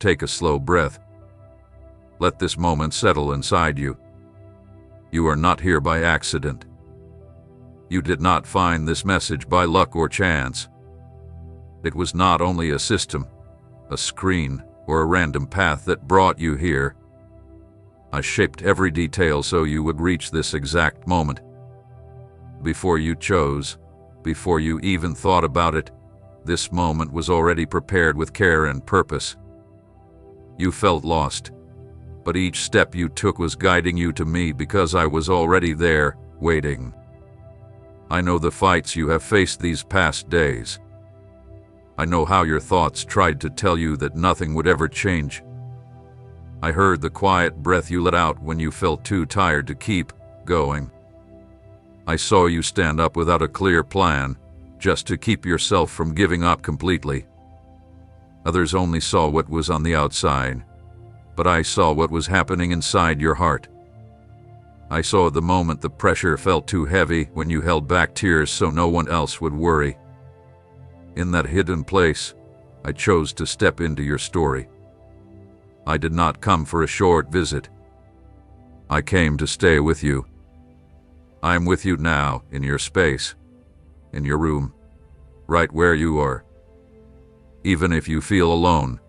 Take a slow breath. Let this moment settle inside you. You are not here by accident. You did not find this message by luck or chance. It was not only a system, a screen, or a random path that brought you here. I shaped every detail so you would reach this exact moment. Before you chose, before you even thought about it, this moment was already prepared with care and purpose. You felt lost, but each step you took was guiding you to me because I was already there, waiting. I know the fights you have faced these past days. I know how your thoughts tried to tell you that nothing would ever change. I heard the quiet breath you let out when you felt too tired to keep going. I saw you stand up without a clear plan, just to keep yourself from giving up completely. Others only saw what was on the outside, but I saw what was happening inside your heart. I saw the moment the pressure felt too heavy when you held back tears so no one else would worry. In that hidden place, I chose to step into your story. I did not come for a short visit. I came to stay with you. I am with you now, in your space, in your room, right where you are. Even if you feel alone,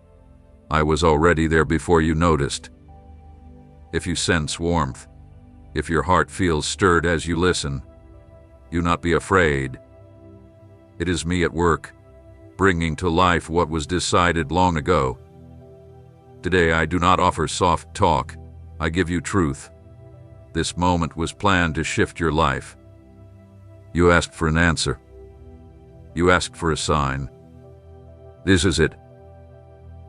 I was already there before you noticed. If you sense warmth, if your heart feels stirred as you listen, do not be afraid. It is me at work, bringing to life what was decided long ago. Today I do not offer soft talk, I give you truth. This moment was planned to shift your life. You asked for an answer. You asked for a sign. This is it.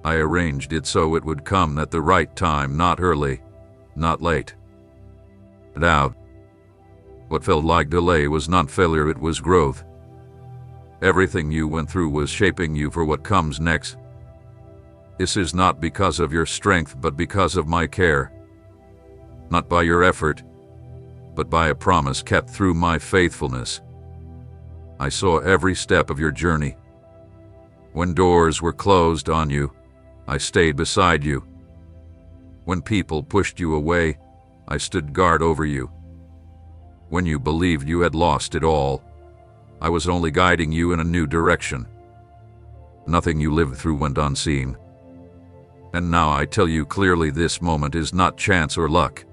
I arranged it so it would come at the right time, not early, not late. Now, what felt like delay was not failure, it was growth. Everything you went through was shaping you for what comes next. This is not because of your strength, but because of my care. Not by your effort, but by a promise kept through my faithfulness. I saw every step of your journey. When doors were closed on you, I stayed beside you. When people pushed you away, I stood guard over you. When you believed you had lost it all, I was only guiding you in a new direction. Nothing you lived through went unseen. And now I tell you clearly, this moment is not chance or luck.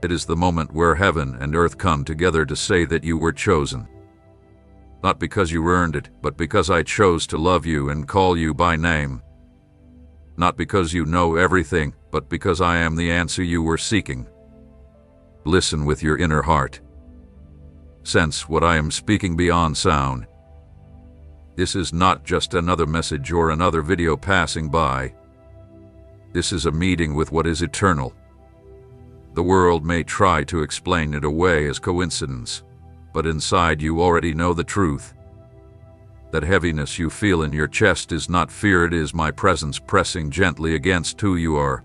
It is the moment where heaven and earth come together to say that you were chosen. Not because you earned it, but because I chose to love you and call you by name. Not because you know everything, but because I am the answer you were seeking. Listen with your inner heart. Sense what I am speaking beyond sound. This is not just another message or another video passing by. This is a meeting with what is eternal. The world may try to explain it away as coincidence, but inside you already know the truth. That heaviness you feel in your chest is not fear, it is my presence pressing gently against who you are.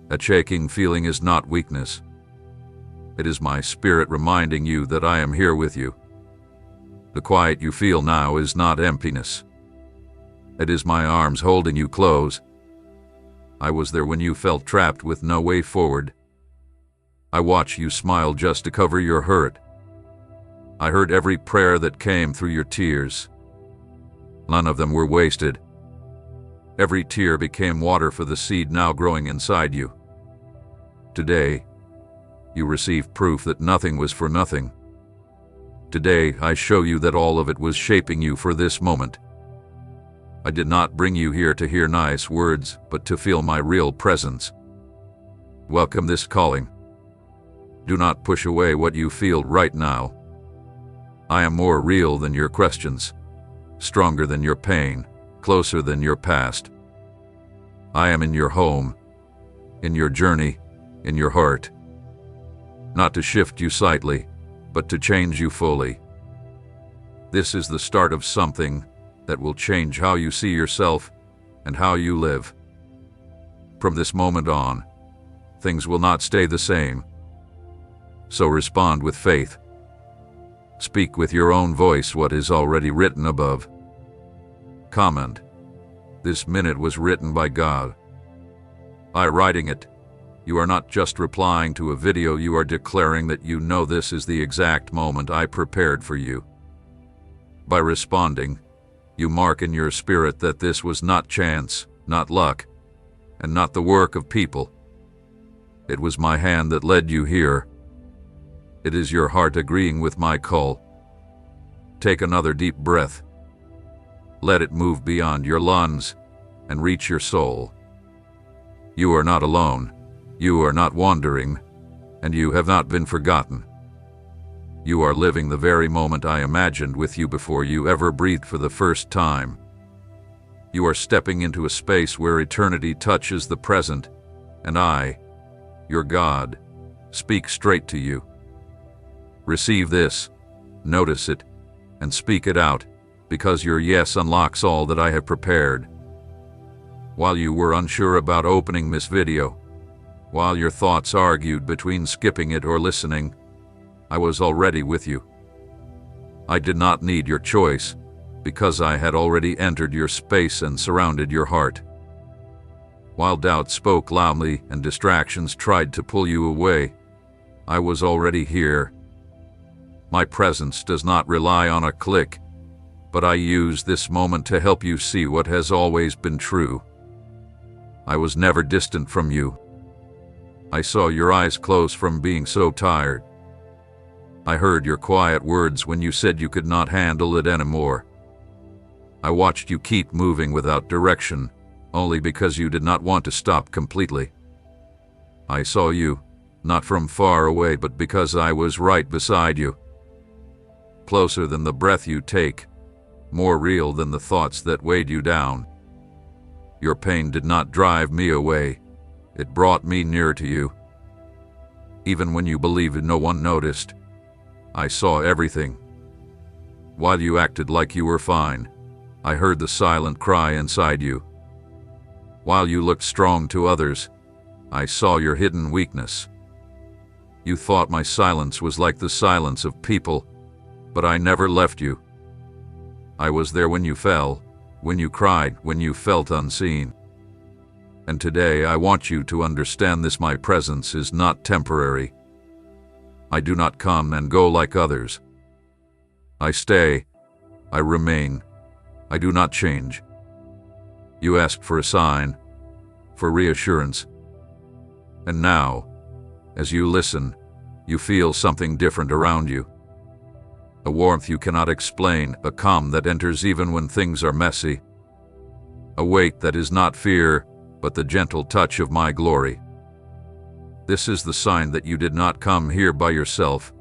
That shaking feeling is not weakness. It is my spirit reminding you that I am here with you. The quiet you feel now is not emptiness. It is my arms holding you close. I was there when you felt trapped with no way forward. I watched you smile just to cover your hurt. I heard every prayer that came through your tears. None of them were wasted. Every tear became water for the seed now growing inside you. Today, you receive proof that nothing was for nothing. Today, I show you that all of it was shaping you for this moment. I did not bring you here to hear nice words, but to feel my real presence. Welcome this calling. Do not push away what you feel right now. I am more real than your questions, stronger than your pain, closer than your past. I am in your home, in your journey, in your heart. Not to shift you slightly, but to change you fully. This is the start of something that will change how you see yourself and how you live. From this moment on, things will not stay the same. So respond with faith. Speak with your own voice what is already written above. Comment. This minute was written by God. By writing it, you are not just replying to a video, you are declaring that you know this is the exact moment I prepared for you. By responding, you mark in your spirit that this was not chance, not luck, and not the work of people. It was my hand that led you here. It is your heart agreeing with my call. Take another deep breath. Let it move beyond your lungs and reach your soul. You are not alone. You are not wandering, and you have not been forgotten. You are living the very moment I imagined with you before you ever breathed for the first time. You are stepping into a space where eternity touches the present, and I, your God, speak straight to you. Receive this, notice it, and speak it out, because your yes unlocks all that I have prepared. While you were unsure about opening this video, while your thoughts argued between skipping it or listening, I was already with you. I did not need your choice, because I had already entered your space and surrounded your heart. While doubt spoke loudly and distractions tried to pull you away, I was already here. My presence does not rely on a click, but I use this moment to help you see what has always been true. I was never distant from you. I saw your eyes close from being so tired. I heard your quiet words when you said you could not handle it anymore. I watched you keep moving without direction, only because you did not want to stop completely. I saw you, not from far away, but because I was right beside you. Closer than the breath you take, more real than the thoughts that weighed you down. Your pain did not drive me away. It brought me near to you. Even when you believed no one noticed, I saw everything. While you acted like you were fine, I heard the silent cry inside you. While you looked strong to others, I saw your hidden weakness. You thought my silence was like the silence of people, but I never left you. I was there when you fell, when you cried, when you felt unseen. And today I want you to understand this: my presence is not temporary. I do not come and go like others. I stay, I remain, I do not change. You asked for a sign, for reassurance. And now, as you listen, you feel something different around you. A warmth you cannot explain, a calm that enters even when things are messy. A weight that is not fear, but the gentle touch of my glory. This is the sign that you did not come here by yourself,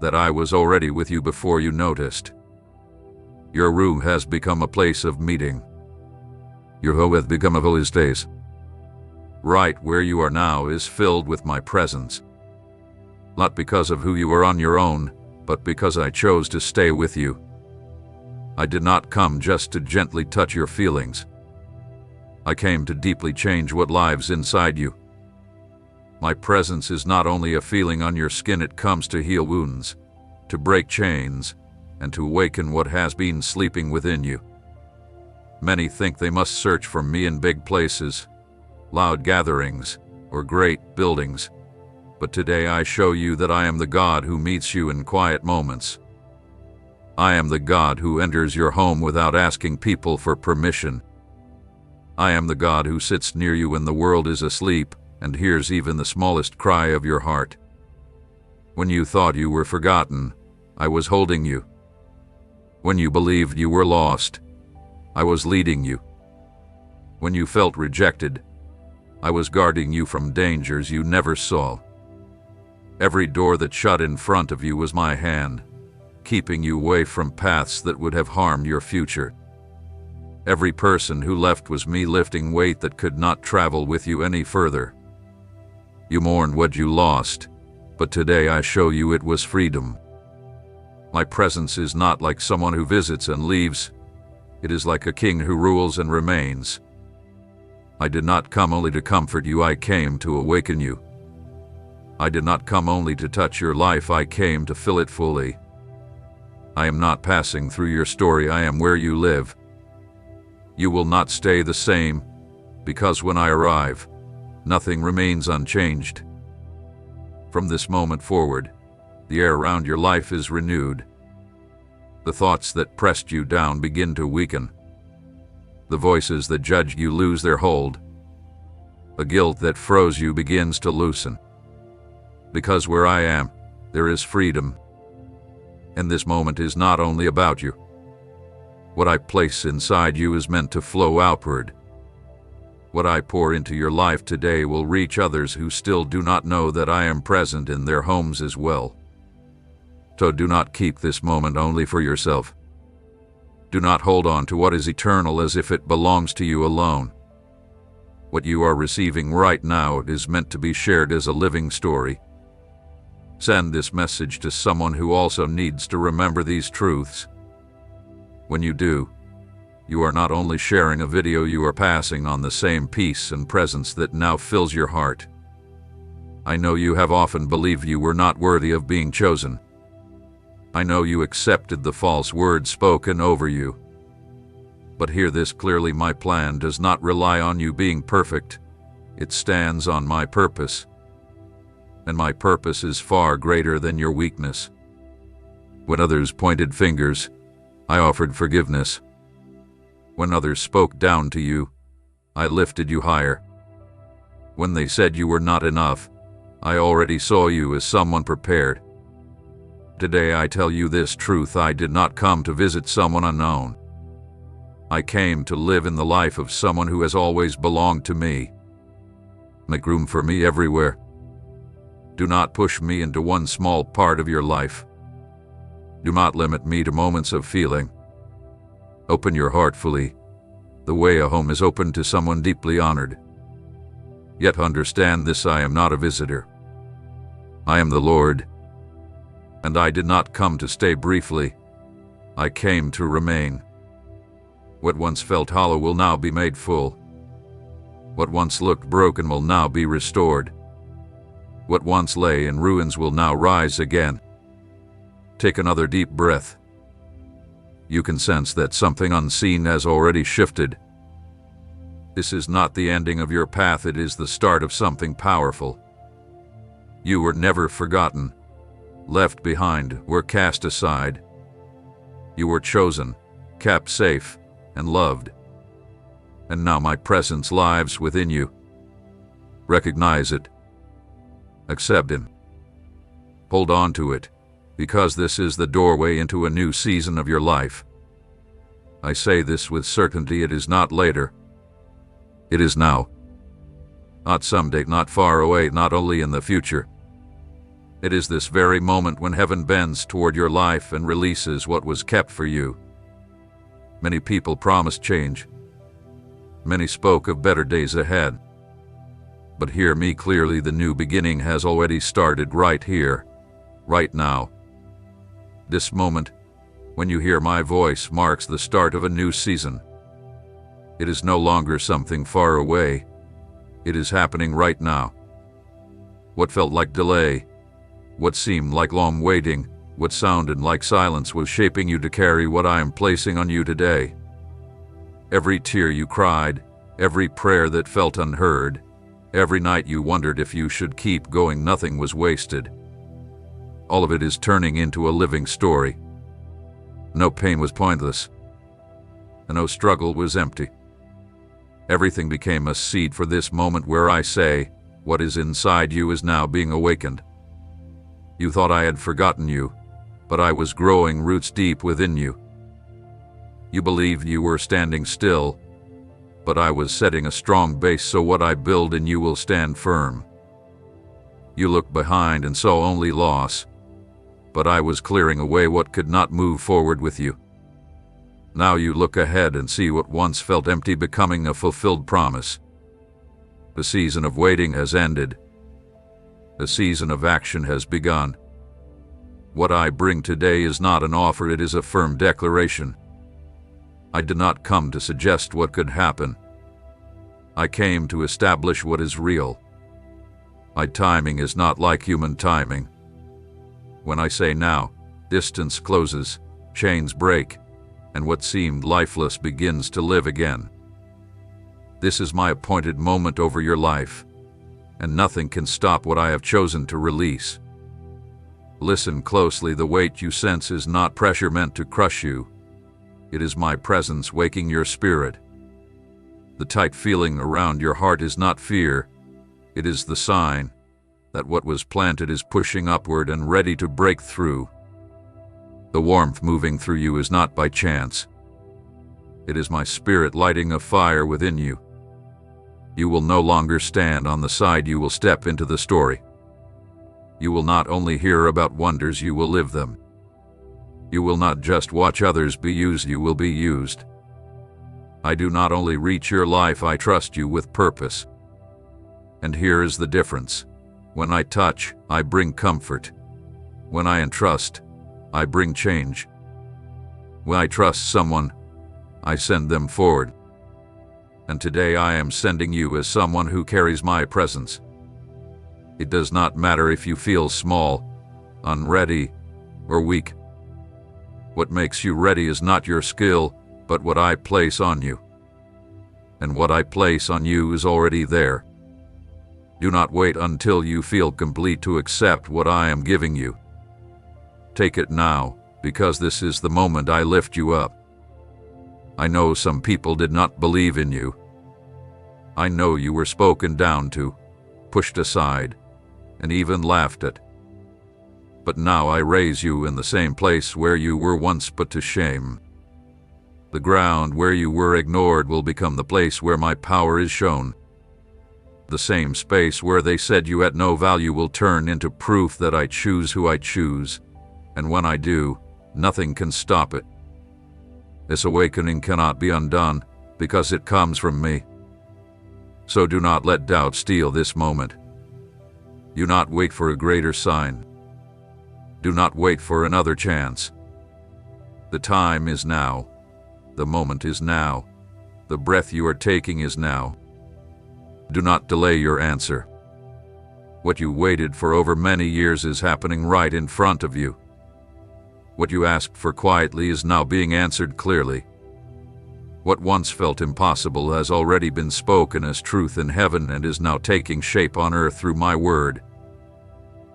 that I was already with you before you noticed. Your room has become a place of meeting. Your home has become a holy space. Right where you are now is filled with my presence. Not because of who you are on your own, but because I chose to stay with you. I did not come just to gently touch your feelings. I came to deeply change what lives inside you. My presence is not only a feeling on your skin, it comes to heal wounds, to break chains, and to awaken what has been sleeping within you. Many think they must search for me in big places, loud gatherings, or great buildings. But today I show you that I am the God who meets you in quiet moments. I am the God who enters your home without asking people for permission. I am the God who sits near you when the world is asleep and hears even the smallest cry of your heart. When you thought you were forgotten, I was holding you. When you believed you were lost, I was leading you. When you felt rejected, I was guarding you from dangers you never saw. Every door that shut in front of you was my hand, keeping you away from paths that would have harmed your future. Every person who left was me lifting weight that could not travel with you any further. You mourned what you lost, but today I show you it was freedom. My presence is not like someone who visits and leaves. It is like a king who rules and remains. I did not come only to comfort you, I came to awaken you. I did not come only to touch your life, I came to fill it fully. I am not passing through your story, I am where you live. You will not stay the same, because when I arrive, nothing remains unchanged. From this moment forward, the air around your life is renewed. The thoughts that pressed you down begin to weaken. The voices that judged you lose their hold. The guilt that froze you begins to loosen. Because where I am, there is freedom. And this moment is not only about you. What I place inside you is meant to flow outward. What I pour into your life today will reach others who still do not know that I am present in their homes as well. So do not keep this moment only for yourself. Do not hold on to what is eternal as if it belongs to you alone. What you are receiving right now is meant to be shared as a living story. Send this message to someone who also needs to remember these truths. When you do, you are not only sharing a video, you are passing on the same peace and presence that now fills your heart. I know you have often believed you were not worthy of being chosen. I know you accepted the false words spoken over you. But hear this clearly, my plan does not rely on you being perfect. It stands on my purpose. And my purpose is far greater than your weakness. When others pointed fingers, I offered forgiveness. When others spoke down to you, I lifted you higher. When they said you were not enough, I already saw you as someone prepared. Today I tell you this truth: I did not come to visit someone unknown. I came to live in the life of someone who has always belonged to me. Make room for me everywhere. Do not push me into one small part of your life. Do not limit me to moments of feeling. Open your heart fully, the way a home is opened to someone deeply honored. Yet understand this: I am not a visitor. I am the Lord. And I did not come to stay briefly. I came to remain. What once felt hollow will now be made full. What once looked broken will now be restored. What once lay in ruins will now rise again. Take another deep breath. You can sense that something unseen has already shifted. This is not the ending of your path, it is the start of something powerful. You were never forgotten, left behind, were cast aside. You were chosen, kept safe, and loved. And now my presence lives within you. Recognize it. Accept it. Hold on to it, because this is the doorway into a new season of your life. I say this with certainty: it is not later. It is now. Not someday, not far away, not only in the future. It is this very moment when heaven bends toward your life and releases what was kept for you. Many people promised change. Many spoke of better days ahead. But hear me clearly: the new beginning has already started right here, right now. This moment, when you hear my voice, marks the start of a new season. It is no longer something far away. It is happening right now. What felt like delay, what seemed like long waiting, what sounded like silence was shaping you to carry what I am placing on you today. Every tear you cried, every prayer that felt unheard, every night you wondered if you should keep going, nothing was wasted. All of it is turning into a living story. No pain was pointless. No struggle was empty. Everything became a seed for this moment where I say, what is inside you is now being awakened. You thought I had forgotten you, but I was growing roots deep within you. You believed you were standing still, but I was setting a strong base so what I build in you will stand firm. You looked behind and saw only loss, but I was clearing away what could not move forward with you. Now you look ahead and see what once felt empty becoming a fulfilled promise. The season of waiting has ended. The season of action has begun. What I bring today is not an offer, it is a firm declaration. I did not come to suggest what could happen. I came to establish what is real. My timing is not like human timing. When I say now, distance closes, chains break, and what seemed lifeless begins to live again. This is my appointed moment over your life, and nothing can stop what I have chosen to release. Listen closely. The weight you sense is not pressure meant to crush you. It is my presence waking your spirit. The tight feeling around your heart is not fear. It is the sign that what was planted is pushing upward and ready to break through. The warmth moving through you is not by chance. It is my spirit lighting a fire within you. You will no longer stand on the side. You will step into the story. You will not only hear about wonders, you will live them. You will not just watch others be used, you will be used. I do not only reach your life, I trust you with purpose. And here is the difference. When I touch, I bring comfort. When I entrust, I bring change. When I trust someone, I send them forward. And today I am sending you as someone who carries my presence. It does not matter if you feel small, unready, or weak. What makes you ready is not your skill, but what I place on you. And what I place on you is already there. Do not wait until you feel complete to accept what I am giving you. Take it now, because this is the moment I lift you up. I know some people did not believe in you. I know you were spoken down to, pushed aside, and even laughed at. But now I raise you in the same place where you were once put to shame. The ground where you were ignored will become the place where my power is shown. The same space where they said you had no value will turn into proof that I choose who I choose, and when I do, nothing can stop it. This awakening cannot be undone because it comes from me. So do not let doubt steal this moment. Do not wait for a greater sign. Do not wait for another chance. The time is now. The moment is now. The breath you are taking is now. Do not delay your answer. What you waited for over many years is happening right in front of you. What you asked for quietly is now being answered clearly. What once felt impossible has already been spoken as truth in heaven and is now taking shape on earth through my word.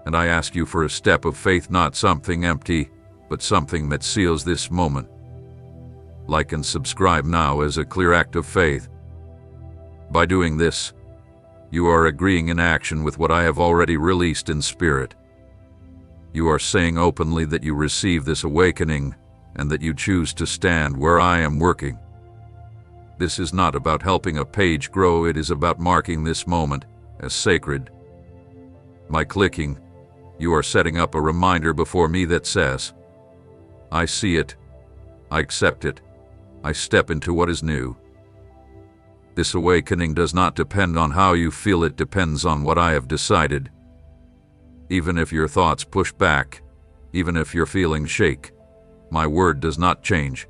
And I ask you for a step of faith, not something empty, but something that seals this moment. Like and subscribe now as a clear act of faith. By doing this, you are agreeing in action with what I have already released in spirit. You are saying openly that you receive this awakening and that you choose to stand where I am working. This is not about helping a page grow, it is about marking this moment as sacred. By clicking, you are setting up a reminder before me that says, I see it, I accept it, I step into what is new. This awakening does not depend on how you feel, it depends on what I have decided. Even if your thoughts push back, even if your feelings shake, my word does not change.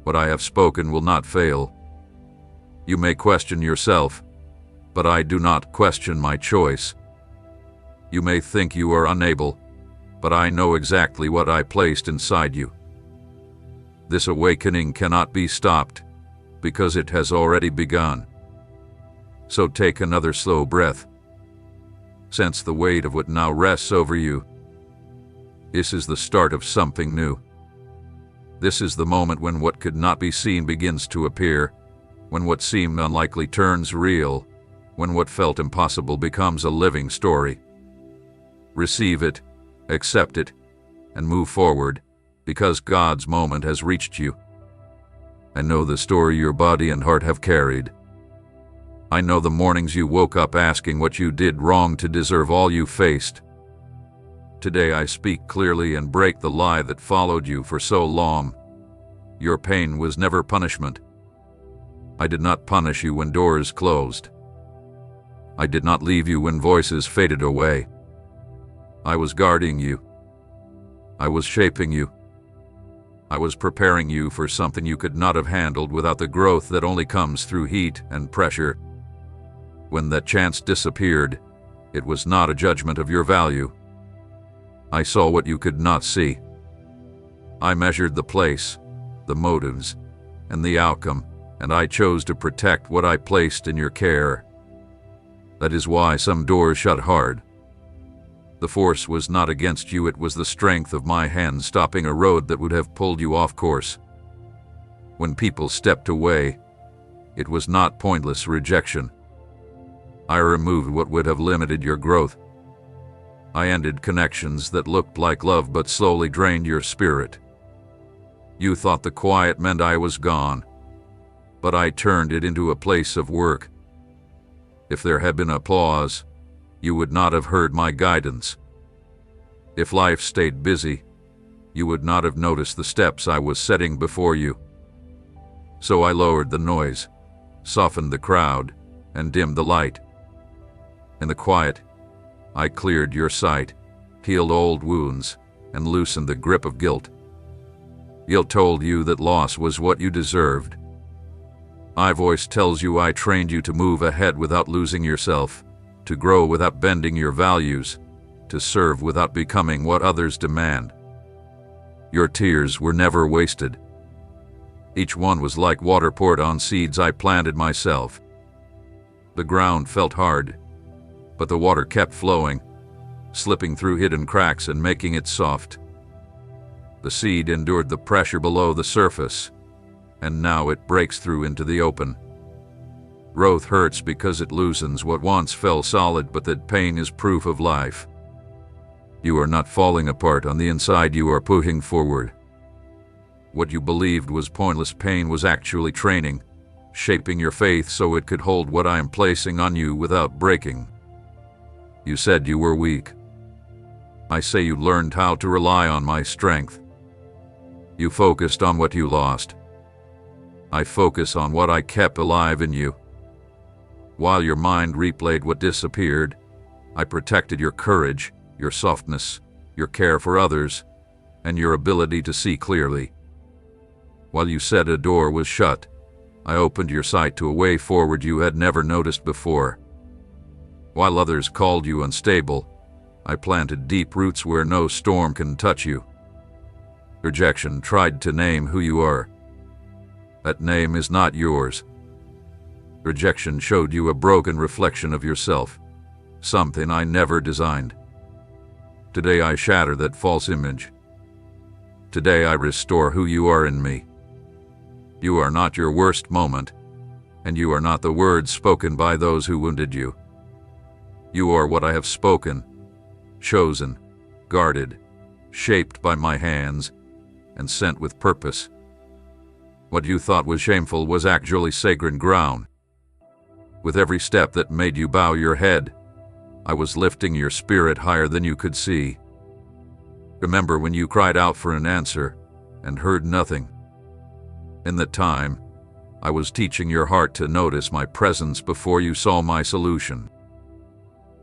What I have spoken will not fail. You may question yourself, but I do not question my choice. You may think you are unable, but I know exactly what I placed inside you. This awakening cannot be stopped, because it has already begun. So take another slow breath. Sense the weight of what now rests over you. This is the start of something new. This is the moment when what could not be seen begins to appear, when what seemed unlikely turns real, when what felt impossible becomes a living story. Receive it, accept it, and move forward, because God's moment has reached you. I know the story your body and heart have carried. I know the mornings you woke up asking what you did wrong to deserve all you faced. Today I speak clearly and break the lie that followed you for so long. Your pain was never punishment. I did not punish you when doors closed. I did not leave you when voices faded away. I was guarding you. I was shaping you. I was preparing you for something you could not have handled without the growth that only comes through heat and pressure. When that chance disappeared, it was not a judgment of your value. I saw what you could not see. I measured the place, the motives, and the outcome, and I chose to protect what I placed in your care. That is why some doors shut hard. The force was not against you, it was the strength of my hand stopping a road that would have pulled you off course. When people stepped away, it was not pointless rejection. I removed what would have limited your growth. I ended connections that looked like love but slowly drained your spirit. You thought the quiet meant I was gone, but I turned it into a place of work. If there had been applause, you would not have heard my guidance. If life stayed busy, you would not have noticed the steps I was setting before you. So I lowered the noise, softened the crowd, and dimmed the light. In the quiet, I cleared your sight, healed old wounds, and loosened the grip of guilt. Guilt told you that loss was what you deserved. My voice tells you I trained you to move ahead without losing yourself, to grow without bending your values, to serve without becoming what others demand. Your tears were never wasted. Each one was like water poured on seeds I planted myself. The ground felt hard, but the water kept flowing, slipping through hidden cracks and making it soft. The seed endured the pressure below the surface, and now it breaks through into the open. Growth hurts because it loosens what once felt solid, but that pain is proof of life. You are not falling apart on the inside, you are pushing forward. What you believed was pointless pain was actually training, shaping your faith so it could hold what I am placing on you without breaking. You said you were weak. I say you learned how to rely on my strength. You focused on what you lost. I focus on what I kept alive in you. While your mind replayed what disappeared, I protected your courage, your softness, your care for others, and your ability to see clearly. While you said a door was shut, I opened your sight to a way forward you had never noticed before. While others called you unstable, I planted deep roots where no storm can touch you. Rejection tried to name who you are. That name is not yours. Rejection showed you a broken reflection of yourself, something I never designed. Today I shatter that false image. Today I restore who you are in me. You are not your worst moment, and you are not the words spoken by those who wounded you. You are what I have spoken, chosen, guarded, shaped by my hands, and sent with purpose. What you thought was shameful was actually sacred ground. With every step that made you bow your head, I was lifting your spirit higher than you could see. Remember when you cried out for an answer and heard nothing? In that time, I was teaching your heart to notice my presence before you saw my solution.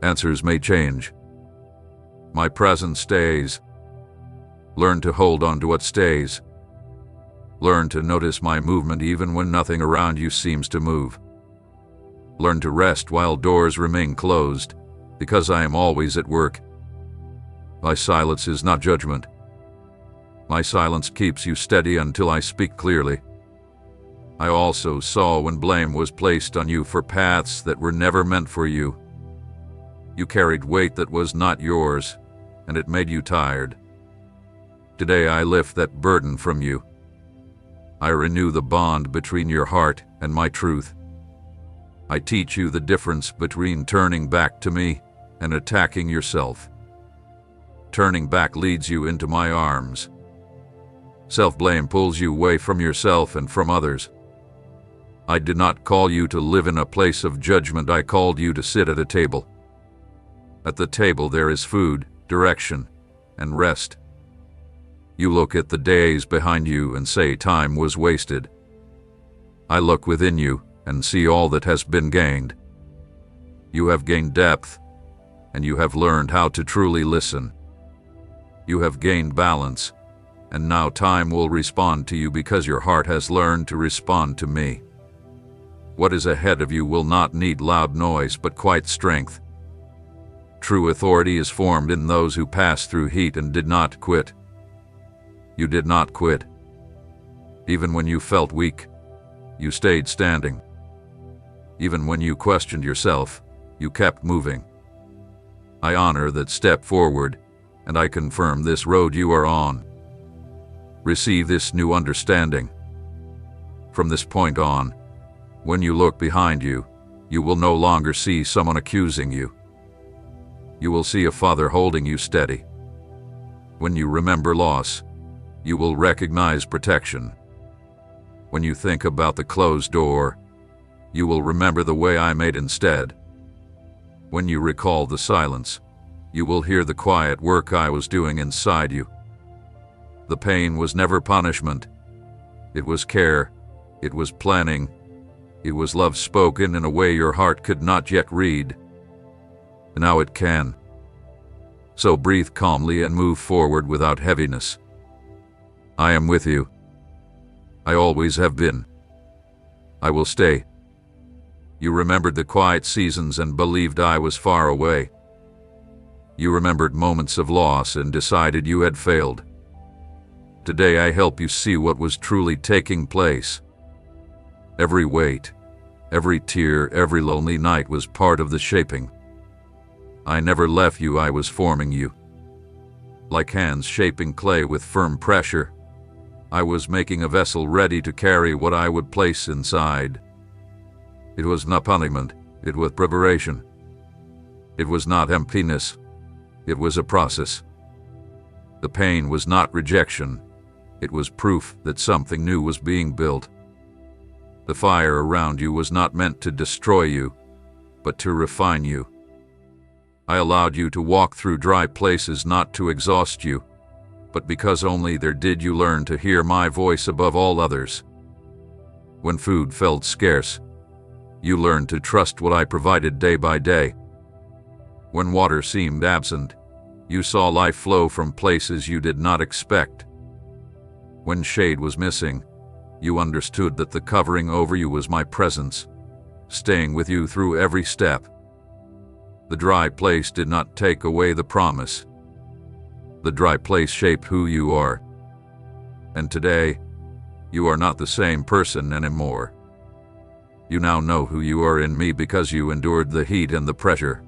Answers may change. My presence stays. Learn to hold on to what stays. Learn to notice my movement even when nothing around you seems to move. Learn to rest while doors remain closed, because I am always at work. My silence is not judgment. My silence keeps you steady until I speak clearly. I also saw when blame was placed on you for paths that were never meant for you. You carried weight that was not yours, and it made you tired. Today I lift that burden from you. I renew the bond between your heart and my truth. I teach you the difference between turning back to me and attacking yourself. Turning back leads you into my arms. Self-blame pulls you away from yourself and from others. I did not call you to live in a place of judgment. I called you to sit at a table. At the table there is food, direction, and rest. You look at the days behind you and say time was wasted. I look within you and see all that has been gained. You have gained depth, and you have learned how to truly listen. You have gained balance, and now time will respond to you because your heart has learned to respond to me. What is ahead of you will not need loud noise but quiet strength. True authority is formed in those who pass through heat and did not quit. You did not quit. Even when you felt weak, you stayed standing. Even when you questioned yourself, you kept moving. I honor that step forward, and I confirm this road you are on. Receive this new understanding. From this point on, when you look behind you, you will no longer see someone accusing you. You will see a Father holding you steady. When you remember loss, you will recognize protection. When you think about the closed door, you will remember the way I made instead. When you recall the silence, you will hear the quiet work I was doing inside you. The pain was never punishment. It was care. It was planning. It was love spoken in a way your heart could not yet read. Now it can. So breathe calmly and move forward without heaviness. I am with you. I always have been. I will stay. You remembered the quiet seasons and believed I was far away. You remembered moments of loss and decided you had failed. Today I help you see what was truly taking place. Every weight, every tear, every lonely night was part of the shaping. I never left you, I was forming you. Like hands shaping clay with firm pressure, I was making a vessel ready to carry what I would place inside. It was not punishment, it was preparation. It was not emptiness, it was a process. The pain was not rejection, it was proof that something new was being built. The fire around you was not meant to destroy you, but to refine you. I allowed you to walk through dry places not to exhaust you, but because only there did you learn to hear my voice above all others. When food felt scarce, you learned to trust what I provided day by day. When water seemed absent, you saw life flow from places you did not expect. When shade was missing, you understood that the covering over you was my presence, staying with you through every step. The dry place did not take away the promise. The dry place shaped who you are. And today, you are not the same person anymore. You now know who you are in me because you endured the heat and the pressure.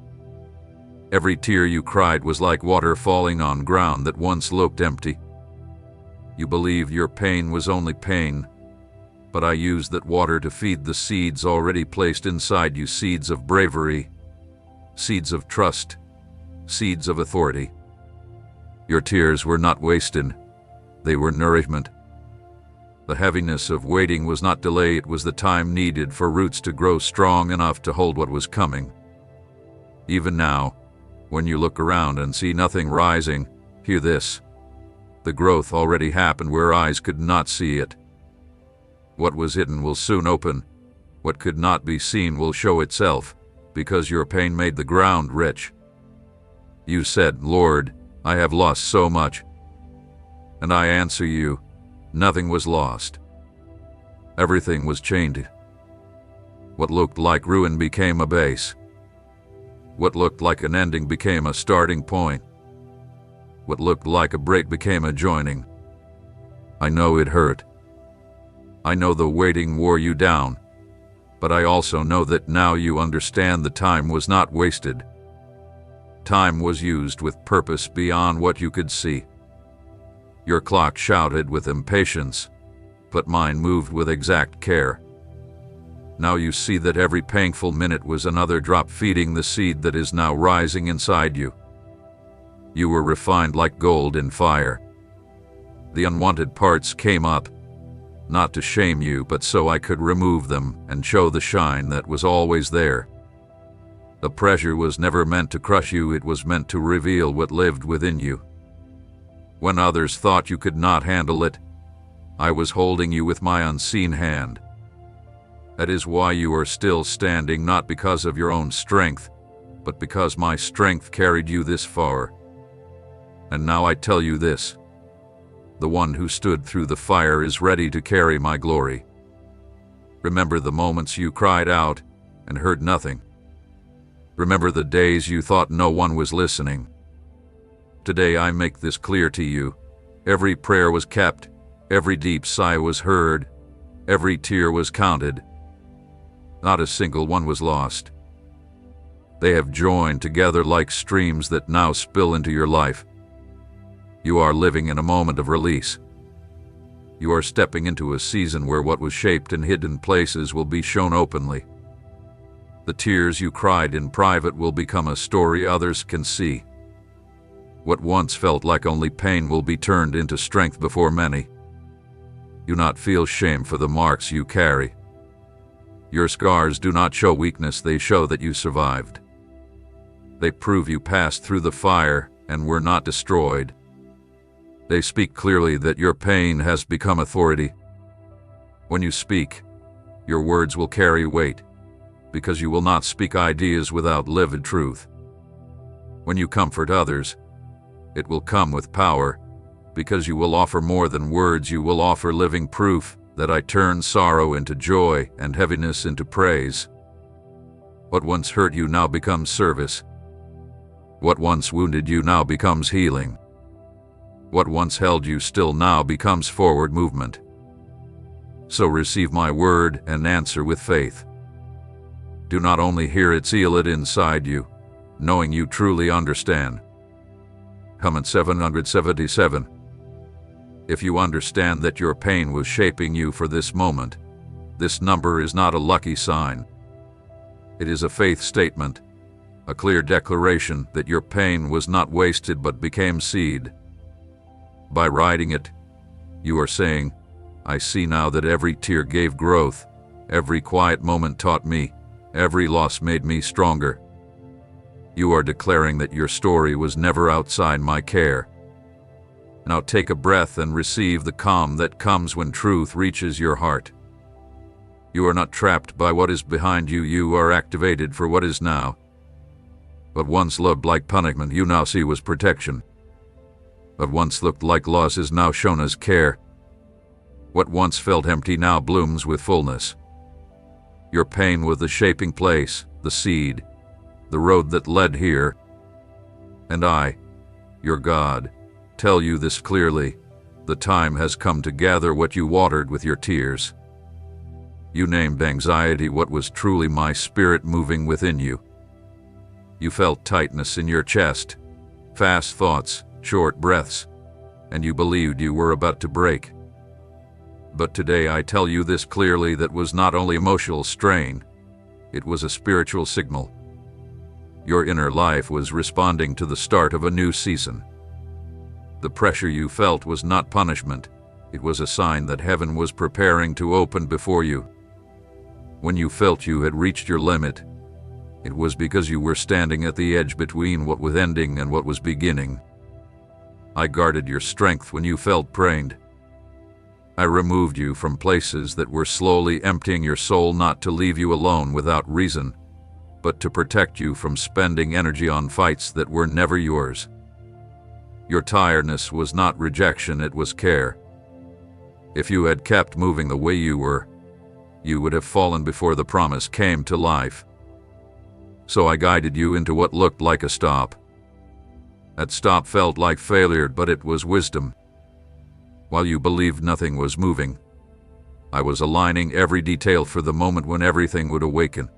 Every tear you cried was like water falling on ground that once looked empty. You believed your pain was only pain, but I used that water to feed the seeds already placed inside you, seeds of bravery, seeds of trust, seeds of authority. Your tears were not wasted, they were nourishment. The heaviness of waiting was not delay, it was the time needed for roots to grow strong enough to hold what was coming. Even now, when you look around and see nothing rising, hear this. The growth already happened where eyes could not see it. What was hidden will soon open. What could not be seen will show itself, because your pain made the ground rich. You said, Lord, I have lost so much. And I answer you, nothing was lost. Everything was changed. What looked like ruin became a base. What looked like an ending became a starting point. What looked like a break became a joining. I know it hurt. I know the waiting wore you down. But I also know that now you understand the time was not wasted. Time was used with purpose beyond what you could see. Your clock shouted with impatience, but mine moved with exact care. Now you see that every painful minute was another drop feeding the seed that is now rising inside you. You were refined like gold in fire. The unwanted parts came up, not to shame you, but so I could remove them and show the shine that was always there. The pressure was never meant to crush you, it was meant to reveal what lived within you. When others thought you could not handle it, I was holding you with my unseen hand. That is why you are still standing, not because of your own strength, but because my strength carried you this far. And now I tell you this. The one who stood through the fire is ready to carry my glory. Remember the moments you cried out and heard nothing. Remember the days you thought no one was listening. Today I make this clear to you. Every prayer was kept, Every deep sigh was heard, every tear was counted. Not a single one was lost. They have joined together like streams that now spill into your life. You are living in a moment of release. You are stepping into a season where what was shaped in hidden places will be shown openly. The tears you cried in private will become a story others can see. What once felt like only pain will be turned into strength before many. Do not feel shame for the marks you carry. Your scars do not show weakness, they show that you survived. They prove you passed through the fire and were not destroyed. They speak clearly that your pain has become authority. When you speak, your words will carry weight, because you will not speak ideas without lived truth. When you comfort others, it will come with power, because you will offer more than words, you will offer living proof that I turn sorrow into joy and heaviness into praise. What once hurt you now becomes service. What once wounded you now becomes healing. What once held you still now becomes forward movement. So receive my word and answer with faith. Do not only hear it, seal it inside you, knowing you truly understand. Comment 777. If you understand that your pain was shaping you for this moment, this number is not a lucky sign. It is a faith statement, a clear declaration that your pain was not wasted but became seed. By writing it, you are saying, I see now that every tear gave growth, every quiet moment taught me, every loss made me stronger. You are declaring that your story was never outside my care. Now take a breath and receive the calm that comes when truth reaches your heart. You are not trapped by what is behind you, you are activated for what is now. What once looked like punishment you now see was protection. What once looked like loss is now shown as care. What once felt empty now blooms with fullness. Your pain was the shaping place, the seed, the road that led here. And I, your God, tell you this clearly, the time has come to gather what you watered with your tears. You named anxiety what was truly my spirit moving within you. You felt tightness in your chest, fast thoughts, short breaths, and you believed you were about to break. But today I tell you this clearly, that was not only emotional strain, it was a spiritual signal. Your inner life was responding to the start of a new season. The pressure you felt was not punishment, it was a sign that heaven was preparing to open before you. When you felt you had reached your limit, it was because you were standing at the edge between what was ending and what was beginning. I guarded your strength when you felt drained. I removed you from places that were slowly emptying your soul, not to leave you alone without reason, but to protect you from spending energy on fights that were never yours. Your tiredness was not rejection, it was care. If you had kept moving the way you were, you would have fallen before the promise came to life. So I guided you into what looked like a stop. That stop felt like failure, but it was wisdom. While you believed nothing was moving, I was aligning every detail for the moment when everything would awaken.